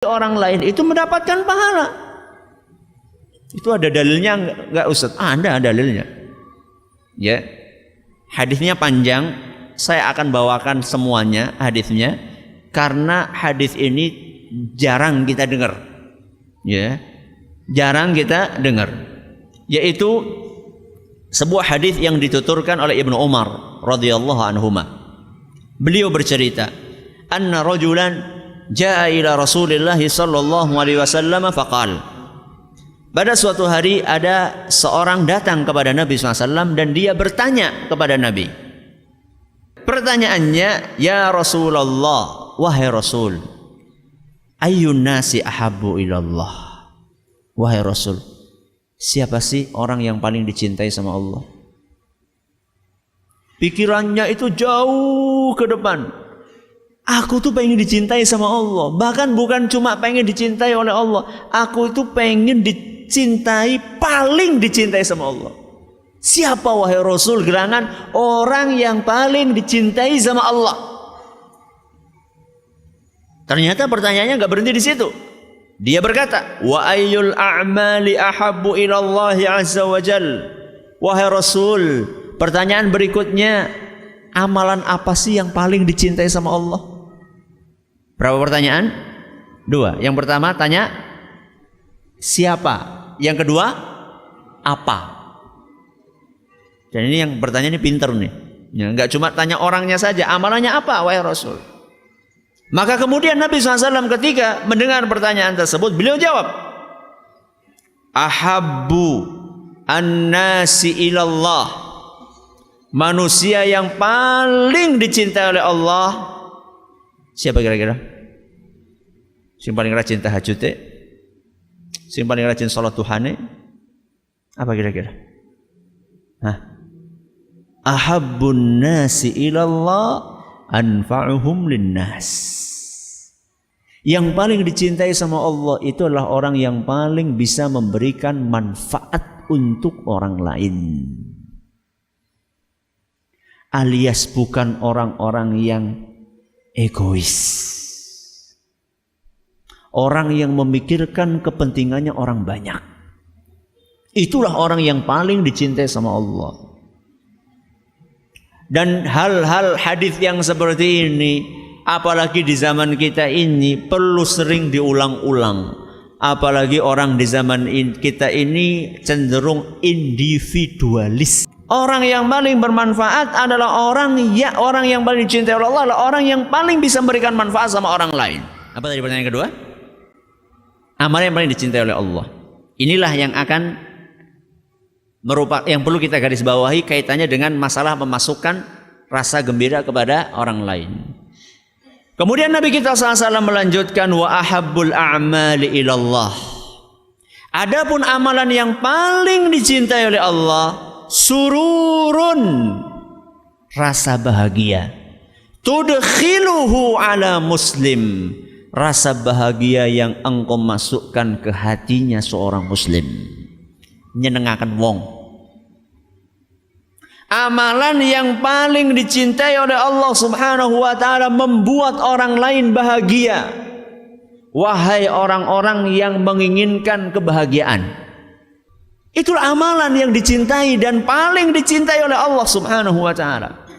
orang lain itu mendapatkan pahala. Itu ada dalilnya enggak Ustaz? Ada dalilnya. Ya. Hadisnya panjang, saya akan bawakan semuanya hadisnya karena hadis ini jarang kita dengar. Ya. Jarang kita dengar. Yaitu sebuah hadis yang dituturkan oleh Ibnu Umar radhiyallahu anhuma. Beliau bercerita, "Anna rajulan jaa ila Rasulillah sallallahu alaihi wasallam faqala." Pada suatu hari ada seorang datang kepada Nabi SAW dan dia bertanya kepada Nabi. Pertanyaannya, "Ya Rasulullah, wahai Rasul, ayyun nasi ahabbu ilallah?" Wahai Rasul, siapa sih orang yang paling dicintai sama Allah? Pikirannya itu jauh ke depan. Aku tuh pengen dicintai sama Allah. Bahkan bukan cuma pengen dicintai oleh Allah. Aku itu pengen dicintai, paling dicintai sama Allah. Siapa wahai Rasul gerangan orang yang paling dicintai sama Allah? Ternyata pertanyaannya gak berhenti di situ. Dia berkata, "Wa ayyul a'mali ahabbu ilallahi azza wa jal?" Wahai Rasul, pertanyaan berikutnya, amalan apa sih yang paling dicintai sama Allah? Berapa pertanyaan? 2. Yang pertama tanya siapa? Yang kedua apa? Dan ini yang bertanya ini pinter nih. Ya, enggak cuma tanya orangnya saja, amalannya apa wahai Rasul? Maka kemudian Nabi SAW ketika mendengar pertanyaan tersebut, beliau jawab, "Ahabbu an-nasi ilallah." Manusia yang paling dicintai oleh Allah siapa kira-kira? Yang paling rajin tahajud, yang paling rajin salat Tuhane, apa kira-kira? Ahabbun nasi ilallah anfa'uhum linnas. Yang paling dicintai sama Allah itu adalah orang yang paling bisa memberikan manfaat untuk orang lain. Alias bukan orang-orang yang egois. Orang yang memikirkan kepentingannya orang banyak. Itulah orang yang paling dicintai sama Allah. Dan hal-hal hadis yang seperti ini, apalagi di zaman kita ini, perlu sering diulang-ulang. Apalagi orang di zaman kita ini cenderung individualis. Orang yang paling bermanfaat adalah orang yang paling dicintai oleh Allah, adalah orang yang paling bisa memberikan manfaat sama orang lain. Apa tadi pertanyaan kedua? Amalan yang paling dicintai oleh Allah. Inilah yang akan yang perlu kita garis bawahi kaitannya dengan masalah memasukkan rasa gembira kepada orang lain. Kemudian Nabi kita SAW melanjutkan, wa ahabbul a'mali ilallah. Adapun amalan yang paling dicintai oleh Allah, sururun, rasa bahagia, tudkhiluhu ala muslim, rasa bahagia yang engkau masukkan ke hatinya seorang muslim, nyenengaken wong. Amalan yang paling dicintai oleh Allah Subhanahu wa ta'ala membuat orang lain bahagia. Wahai orang-orang yang menginginkan kebahagiaan, itulah amalan yang dicintai dan paling dicintai oleh Allah Subhanahu wa ta'ala.